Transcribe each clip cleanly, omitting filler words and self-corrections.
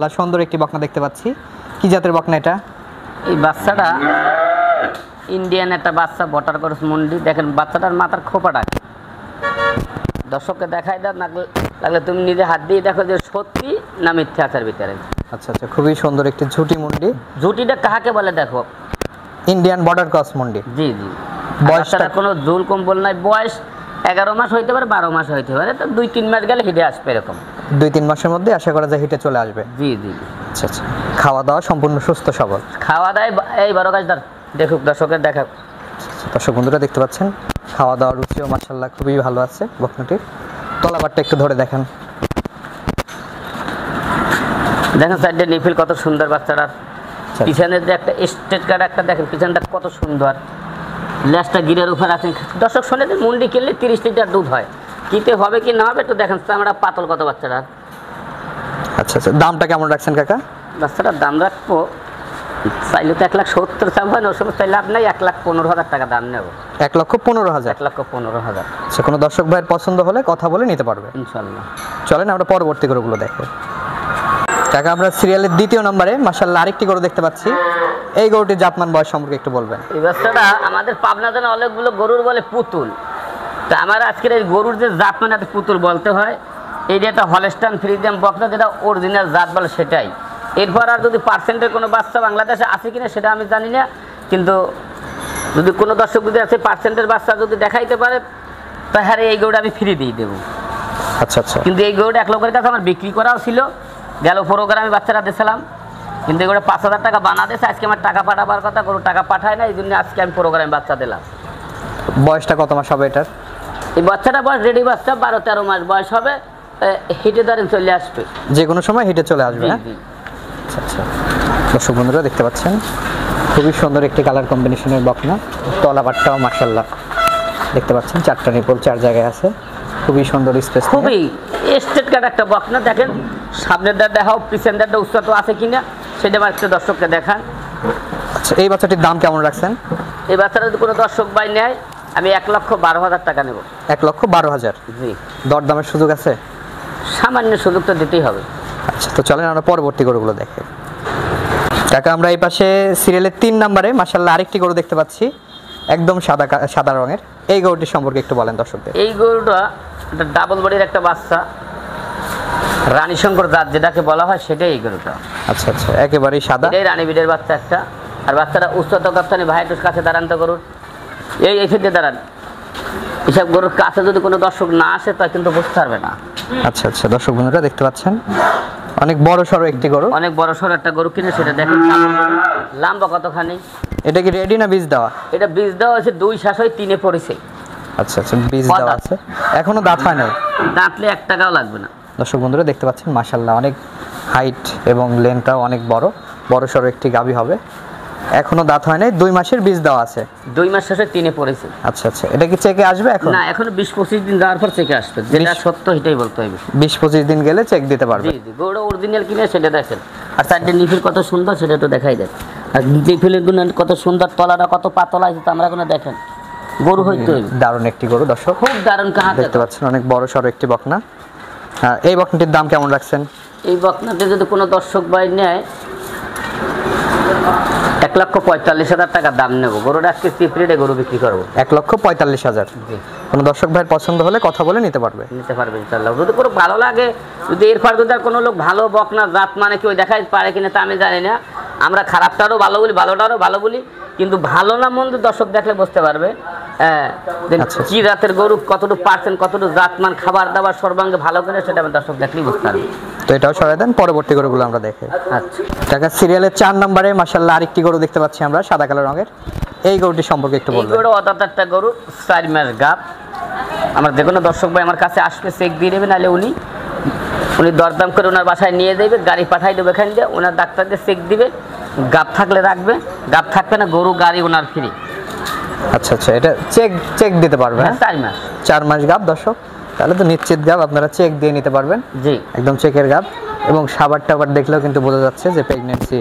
সুন্দর একটি বকনা দেখতে পাচ্ছি। কি জাতের বকনা এটা? এই বাচ্চাটা ইন্ডিয়ান একটা বাচ্চা, বটার ক্রস মুন্ডি। দেখেন বাচ্চাটার মাথার খোপাটা, দর্শককে দেখাই দাও, লাগলে তুমি নিজে হাত দিয়ে দেখো যে সত্যি না মিথ্যে আছে ভিতরে। আচ্ছা আচ্ছা, খুবই সুন্দর একটি ঝুটি মুন্ডি। ঝুটিটা কাহাকে বলে দেখো? ইন্ডিয়ান বর্ডার ক্রস মুন্ডি। জি জি। বয়সটা কোনো জুল কম্বল নাই। বয়স 11 মাস হইতে পারে, 12 মাস হইতে পারে, তো 2-3 মাস গেলে হিটে আসবে। এরকম 2-3 মাসের মধ্যে আশা করা যায় হিটে চলে আসবে। জি জি। আচ্ছা আচ্ছা, খাওয়া দাওয়া সম্পূর্ণ সুস্থ সবল। খাওয়া দাওয়া এই 12 গাছদার দেখুক, দর্শকের দেখাক। দর্শক বন্ধুরা দেখতে পাচ্ছেন খাওয়া দাওয়ার রুচিও মাশাআল্লাহ খুবই ভালো আছে বকনাটির। তলাবারটা একটু ধরে দেখেন। দেখেন সাইডে নিফিল কত সুন্দর বাচ্চাটার। পিছনের যে একটা স্টেট কার্ড একটা দেখেন, পিছনটা কত সুন্দর। ল্যাসটা গিরের উপর আছে। দর্শক শুনে যে মুন্ডি কিনলে 30 লিটার দুধ হয়, কিতে হবে কি না হবে একটু দেখেন। আমরা পাতল কত বাচ্চাটার। আচ্ছা আচ্ছা, দামটা কেমন রাখছেন কাকা? বাচ্চাটার দাম রাখবো চাইলে তো 1,70,000 চাপ হয় না, ওর সময় চাইলে আপনার 1,15,000 টাকা দাম নেব। 1,15,000? 1,15,000। আচ্ছা, কোনো দর্শক ভাইয়ের পছন্দ হলে কথা বলে নিতে পারবে ইনশাল্লাহ। চলেন আমরা পরবর্তী গরুগুলো দেখো। কাকা আমরা সিরিয়ালের 2য় নম্বরে মাশাআল্লাহ আরেকটি গরু দেখতে পাচ্ছি। এই গরুটির জাতমান বয়স সম্পর্কে একটু বলবেন। এই বাচ্চাটা আমাদের পাবনাতে অনেকগুলো গরুর বলে পুতুল, তা আমার আজকের এই গরুর যে জাতমান একটা পুতুল বলতে হয়। এই যে একটা হলস্টাইন ফ্রিজিয়ান বকনা, যেটা অরিজিনাল জাত বলে সেটাই। এরপর আর যদি পার্সেন্টের কোনো বাচ্চা বাংলাদেশে আছে কিনা সেটা আমি জানি না, কিন্তু যদি কোনো দর্শক যদি আছে পার্সেন্টের বাচ্চা যদি দেখাইতে পারে তাহলে এই গরুটা আমি ফ্রি দিয়ে দেবো। আচ্ছা আচ্ছা, কিন্তু এই গরুটা এক লোকের কাছে আমার বিক্রি করাও ছিল, গেল প্রোগ্রামে বাচ্চারা দিয়েছিলাম, কিন্তু এগুলো 5,000 টাকা বানা দিয়েছে। আজকে আমার টাকা পাঠাবার কথা, গরু টাকা পাঠায় না, এই জন্য আজকে আমি প্রোগ্রামে বাচ্চা দিলাম। বয়সটা কত মাস হবে এটার? এই বাচ্চাটা বয়স রেডি বাচ্চা, 12-13 মাস বয়স হবে। হিটে দাঁড়িয়ে চলে আসবে, যে কোনো সময় হিটে চলে আসবে। আচ্ছা আচ্ছা, দর্শক বন্ধুরা দেখতে পাচ্ছেন খুবই সুন্দর একটি কালার কম্বিনেশনের বকনা। তলাবারটাও মাশাআল্লাহ দেখতে পাচ্ছেন, 4টা নিপল 4 জায়গায় আছে, খুবই সুন্দর স্পেস, খুবই স্টেট কাট একটা বকনা। দেখেন সামনের দাঁড় দেখাও, পিছনের দাঁড়টা উচ্চতা আছে কিনা সেটা আমার একটু দর্শককে দেখান। আচ্ছা, এই বাচ্চাটির দাম কেমন রাখছেন? এই বাচ্চাটা যদি কোনো দর্শক ভাই নেয় আমি 1,12,000 টাকা নেব। 1,12,000? জি। দরদামের সুযোগ আছে? সামান্য সুযোগ তো দিতেই হবে। আচ্ছা, তো চলেন আমরা পরবর্তী গরুগুলো দেখে। কাকা আমরা এই পাশে সিরিয়ালের 3 নম্বরে মাশাআল্লাহ আরেকটি গরু দেখতে পাচ্ছি, একদম সাদা রঙের। এই গরুটির সম্পর্কে একটু বলেন দর্শকদের। এই গরুটা একটা ডাবল বডির একটা বাচ্চা, রানী শঙ্কর জাত যেটাকে বলা হয় সেটাই এই গরুটা। আচ্ছা আচ্ছা, একেবারেই সাদা। এই রানী বিডের বাচ্চা একটা। আর বাচ্চাটা উচ্চতা কাপ্তানি ভাই একটু কাছে দাঁড়ান তো গরুর, এই ফিরতে দাঁড়ান। এসব গরুর কাছে যদি কোনো দর্শক না আসে তা কিন্তু বুঝতে পারবে না। আচ্ছা আচ্ছা, দর্শক বন্ধুরা দেখতে পাচ্ছেন অনেক বড় সড়ো একটি গরু, অনেক বড় সড়ো একটা গরু কিনে সেটা দেখেন লম্বা কতখানি। এটা কি রেডি না বীজ দেওয়া? এটা বীজ দেওয়া হয়েছে, 2 শ্বাস হয়ে 3-এ পড়েছে। আচ্ছা আচ্ছা, বীজ দেওয়া আছে, এখনো দাঁত হয় নাই। দাঁতলে 1 টাকাও লাগবে না। দর্শক বন্ধুরা দেখতে পাচ্ছেন মাশাআল্লাহ অনেক হাইট এবং লেন্থটাও অনেক বড় সড়ো একটি গাভী হবে, এখনো দাঁত হয় নাই, 2 মাসের বীজ দেওয়া আছে। 2 মাস শেষে 3-এ পড়েছে। আচ্ছা আচ্ছা, এটা কি চেকে আসবে এখন? না, এখন 20-25 দিন যাওয়ার পর চেকে আসবে, যেটা সত্য এটাই বলতে হবে। 20-25 দিন গেলে চেক দিতে পারবে। জি জি, গরুটা অরিজিনাল কিনে সেটা দেখেন। আর সাইডে নিফিল কত সুন্দর সেটা তো দেখাই দেয়। আর নিফিলের গুণ কত সুন্দর, তলাটা কত পাতলা আছে তো আমরা কোনো দেখেন। গরু হইতে দারুণ একটি গরু দর্শক, খুব দারুণ কাহা দেখতে পাচ্ছেন, অনেক বড় সড়ো একটি বকনা। এই বকনাটির দাম কেমন রাখছেন? এই বকনাতে যদি কোনো দর্শক ভাই নেয় 1,45,000 টাকা দাম নেব। গরুটা আজকে চিপ রেটে গরু বিক্রি করবো 1,45,000। কোনো দর্শক ভাইয়ের পছন্দ হলে কথা বলে নিতে পারবে ইনশাআল্লাহ। যদি কোনো ভালো লাগে, যদি এরপর যদি কোনো লোক ভালো বকনা জাত মানে কেউ দেখাই পারে কিনা তা আমি জানি না। আমরা খারাপটারও ভালো বলি, ভালোটারও ভালো বলি, কিন্তু ভালো না মন্দ দর্শক দেখলে বুঝতে পারবে। হ্যাঁ, কি জাতের গরু, কতটুকু পার্সেন্ট, কতটুকু জাতমান, খাবার দাবার সর্বাঙ্গে ভালো করে সেটা আমি দর্শক দেখলেই বুঝতে পারবে। তো এটাও সরাই দেন, পরবর্তী গরুগুলো আমরা দেখে। আচ্ছা, টাকা সিরিয়ালের 4 নম্বরে মাশাআল্লাহ আরেকটি গরু দেখতে পাচ্ছি আমরা, সাদা কালো রঙের। এই গরুটির সম্পর্কে একটু বলবেন। এই গরু অদাত একটা গরু, 4 মাস গাব। আমার যে কোনো দর্শক ভাই আমার কাছে আসবে চেক দিয়ে দেবে, নাহলে উনি দরদাম করে ওনার বাসায় নিয়ে দেবে, গাড়ি পাঠাই দেবে, এখান দিয়ে ওনার ডাক্তার দিয়ে চেক দিবে। গাব থাকলে রাখবে, গাব থাকবে না গরু গাড়ি ওনার ফ্রি। আচ্ছা আচ্ছা, এটা চেক দিতে পারবে? হ্যাঁ, 4 মাস গাব দর্শক, তাহলে তো নিশ্চিত গাব, আপনারা চেক দিয়ে নিতে পারবেন। জি, একদম চেকের গাব। এবং সাবার টাবার দেখলেও কিন্তু বোঝা যাচ্ছে যে প্রেগন্যান্সি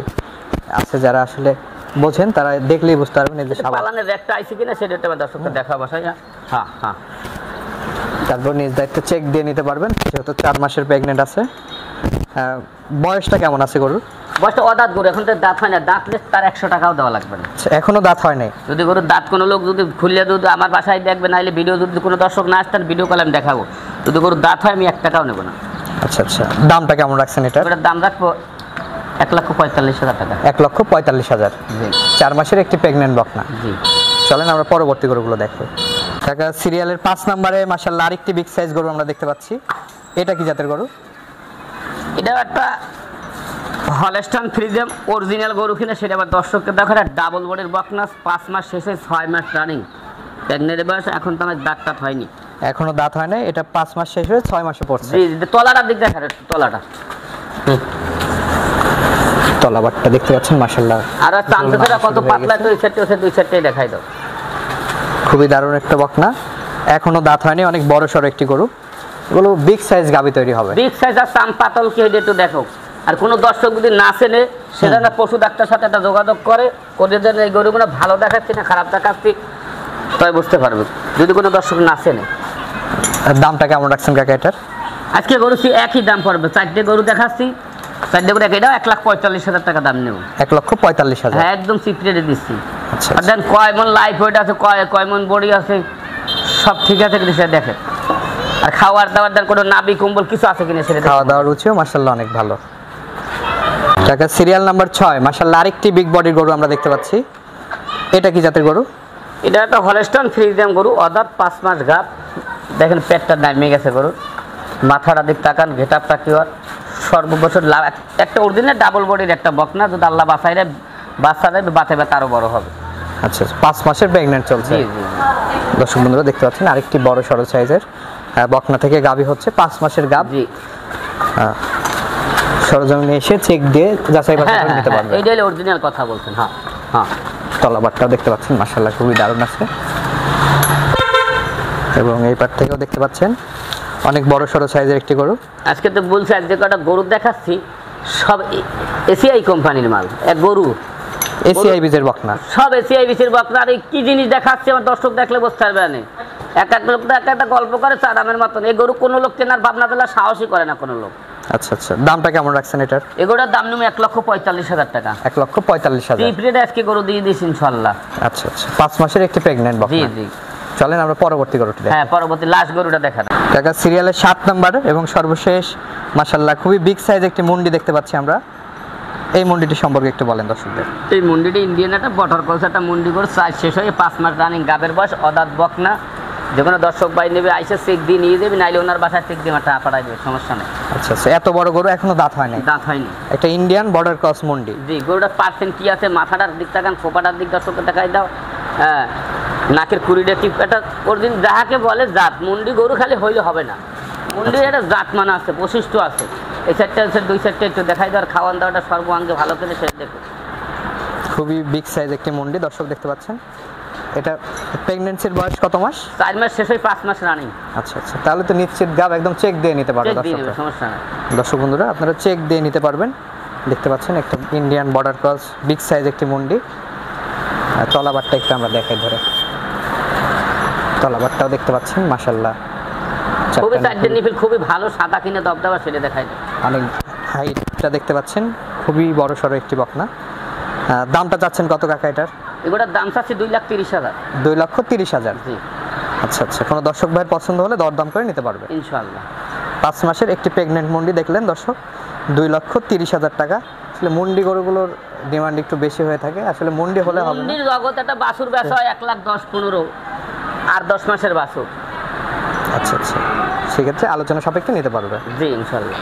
আছে, যারা আসলে বোঝেন তারা দেখলেই বুঝতে পারবেন এই যে সাবার পালানের একটা আইছে কিনা সেটা আমার দর্শককে দেখা বাসায়। হ্যাঁ হ্যাঁ, তারপর নিজ দায়িত্ব চেক দিয়ে নিতে পারবেন, যেহেতু 4 মাসের প্রেগনেন্ট আছে। বয়সটা কেমন আছে গরুর? বয়সটা অদাঁত গরু, এখন তো দাঁত হয় না, দাঁতলে তার 100 টাকাও দেওয়া লাগবে না। আচ্ছা, এখনো দাঁত হয় নাই? যদি গরুর দাঁত কোনো লোক যদি খুললে যদি আমার বাসায় দেখবে, নাহলে ভিডিও যদি কোনো দর্শক না আসতেন ভিডিও কলে আমি দেখাবো। যদি গরুর দাঁত হয় আমি 1 টাকাও নেবো না। আচ্ছা আচ্ছা, দামটা কেমন রাখছেন এটা? এটার দাম রাখবো 1,45,000 টাকা। 1,45,000। জি 4 মাসের একটি প্রেগনেন্ট বকনা। জি। চলেন আমরা পরবর্তী গরুগুলো দেখবো। কাকা সিরিয়ালের 5 নম্বরে মাশাআল্লাহ আরেকটি বিগ সাইজ গরু আমরা দেখতে পাচ্ছি। এটা কি জাতের গরু? এটা একটা হলস্টাইন ফ্রিজিয়ান অরিজিনাল গরু কিনা সেটা আবার দর্শককে দেখো, ডাবল বডির বকনা, 5 মাস শেষে 6 মাস রানিং প্রেগনেন্ট বয়স, এখন তো আমার দাঁত টাত হয়নি, এখনো দাঁত হয় নাই। এটা 5 মাস শেষ হয়ে 6 মাসে পড়ছে। জি জি। তলাটার দিক দেখেন, তলাটা তলাবারটা দেখতে পাচ্ছেন মাশাআল্লাহ। আর চামচটা কত পাতলা, তো এই সাইডে দুই সাইডে দেখাই দাও। খুবই দারুণ একটা বকনা, এখনো দাঁত হয়নি, অনেক বড় সড়ো একটি গরু। এগুলো বিগ সাইজ গাবি তৈরি হবে। বিগ সাইজ আর চাম পাতল কি একটু দেখো। আর কোনো দর্শক যদি না চেনে সেটা না পশু ডাক্তার সাথে একটা যোগাযোগ করে যেন এই গরুগুলো ভালো দেখাচ্ছি না খারাপ দেখাচ্ছি, তাই বুঝতে পারবে যদি কোনো দর্শক না চেনে। আর দামটা কেমন রাখছেন কাকা এটার? আজকে গরু একই দাম পড়বে, 4টে গরু দেখাচ্ছি, 4টে গরু এটাও 1,45,000 টাকা দাম নেব। 1,45,000। হ্যাঁ একদম সিক্রেটে দিচ্ছি। আচ্ছা আর দেন কয় মন লাইফ ওয়েট আছে, কয় মন বডি আছে, সব ঠিক আছে কিনা সেটা দেখে। আর খাওয়ার দাওয়ার দেন কোনো নাবি কম্বল কিছু আছে কিনা সেটা খাওয়া দাওয়ার রুচিও মাশাআল্লাহ অনেক ভালো। কাকা সিরিয়াল নাম্বার 6 মাশাআল্লাহ আরেকটি বিগ বডির গরু আমরা দেখতে পাচ্ছি। এটা কি জাতের গরু? এটা একটা হলস্টাইন ফ্রিজিয়ান গরু, অদাঁত 5 মাস গাব। দেখেন পেটটা নামিয়ে গেছে গরুর, মাথাটা দিক তাকান, ঘেটাপটা কি হয় সর্ববছর একটা অরিজিনাল ডাবল বডির একটা বকনা, যদি আল্লাহ বাঁচাইলে বাচ্চা দেবে বাঁচাবে তারও বড় হবে। আচ্ছা 5 মাসের প্রেগন্যান্ট চলছে। জি জি। দর্শক বন্ধুরা দেখতে পাচ্ছেন আরেকটি বড় সড়ো সাইজের বকনা থেকে গাবি হচ্ছে, 5 মাসের গাব। জি। সরজমিনে এসে চেক দিয়ে যাচাই বাছাই করে নিতে পারবে। এইটাই অরিজিনাল কথা বলছেন। হ্যাঁ হ্যাঁ। তলাবারটাও দেখতে পাচ্ছেন মাশাআল্লাহ খুবই দারুণ আছে, এবং এই পাট থেকেও দেখতে পাচ্ছেন অনেক বড় সড়ো সাইজের একটি গরু। আজকে তো বলছি আজকে কটা গরু দেখাচ্ছি সব এসিআই কোম্পানির মাল, এক গরু এসিআই বীজের বকনা, সব এসিআই বিসির বকনা। আর এই কি জিনিস দেখাচ্ছি আমার দর্শক দেখলে বুঝতে পারবে না। এক এক লোক এক একটা গল্প করে চারামের মতন, এই গরু কোনো লোক কেনার ভাবনা দিলে সাহসই করে না কোনো লোক। আচ্ছা আচ্ছা, দামটা কেমন রাখছেন এটার? এগুলোর দাম নেবে 1,45,000 টাকা। 1,45,000। টিপরেট আজকে গরু দিয়ে দিস ইনশাল্লাহ। আচ্ছা আচ্ছা, 5 মাসের একটি প্রেগন্যান্ট জি বকনা। জি। চলেন আমরা পরবর্তী গরুটি দেখি। হ্যাঁ পরবর্তী লাস্ট গরুটা দেখান। কাকা সিরিয়ালের 7 নাম্বার এবং সর্বশেষ মাশাআল্লাহ খুবই বিগ সাইজ একটি মুন্ডি দেখতে পাচ্ছি আমরা। এই মুন্ডিটি সম্পর্কে একটু বলেন দর্শকদের। এই মুন্ডিটি ইন্ডিয়ান একটা বটর কলস একটা মুন্ডি গরু, সাইজ শেষ হয়ে 5 মাস রানিং গাবের বয়স, অদাঁত বকনা। যে কোনো দর্শক ভাই নেবে আইসে চেক দিয়ে নিয়ে যাবে, নাইলে ওনার বাসায় চেক দিয়ে টাকা পাঠাই দেবে, সমস্যা নেই। আচ্ছা আচ্ছা, এত বড় গরু এখনো দাঁত হয় নাই? দাঁত হয়নি। একটা ইন্ডিয়ান বর্ডার ক্রস মুন্ডি। জি। গরুটার পার্সেন্ট কি আছে, মাথাটার দিক তাকান, খোপাটার দিক দর্শককে দেখাই দাও। হ্যাঁ নাকের কুড়িটা টিপ, একটা ওরদিন যাহাকে বলে জাত। মুন্ডি গরু খালি হইলে হবে না, মুন্ডির একটা জাত মানা আছে, বৈশিষ্ট্য আছে। এই সাইডটা দুই সাইডটা একটু দেখাই দাও, আর খাওয়ান দাওয়াটা সর্বাঙ্গে ভালো করে সেটা দেখো। খুবই বিগ সাইজ একটি মুন্ডি দর্শক দেখতে পাচ্ছেন। এটা প্রেগন্যান্সির বয়স কত মাস? 4 মাস শেষ হয়ে 5 মাস রানিং। আচ্ছা আচ্ছা, তাহলে তো নিশ্চিত গাব, একদম চেক দিয়ে নিতে পারবে চেক দিয়ে নেবে, দর্শকরা। সমস্যা নেই। দর্শক বন্ধুরা আপনারা চেক দিয়ে নিতে পারবেন। দেখতে পাচ্ছেন একটা Indian border cross big size একটি মুন্ডি। তলাবারটা একটু আমরা দেখাই ধরে, তলাবারটাও দেখতে পাচ্ছেন মাশাআল্লাহ খুবই সাইডের নিপিল খুবই ভালো, সাদা কিনে দবদবা সেটা দেখাই দাও। অনেক হাইটটা দেখতে পাচ্ছেন, খুবই বড় সড়ো একটি বকনা। দামটা চাচ্ছেন কত কাকা এটার? এগুলোর দাম চাচ্ছি 2,30,000। 2,30,000। জি। আচ্ছা আচ্ছা, কোনো দর্শক ভাইয়ের পছন্দ হলে দরদাম করে নিতে পারবে ইনশাআল্লাহ। 5 মাসের একটি প্রেগনেন্ট মুন্ডি দেখলেন দর্শক, 2,30,000 টাকা। আসলে মুন্ডি গরুগুলোর ডিমান্ড একটু বেশি হয়ে থাকে, আসলে মুন্ডি হলে হবে না। মুন্ডির জগৎ একটা বাছুর বেচা হয় 1,10,15 আর 10 মাসের বাছুর। আচ্ছা আচ্ছা, সেক্ষেত্রে আলোচনা সাপেক্ষে নিতে পারবে। জি ইনশাআল্লাহ।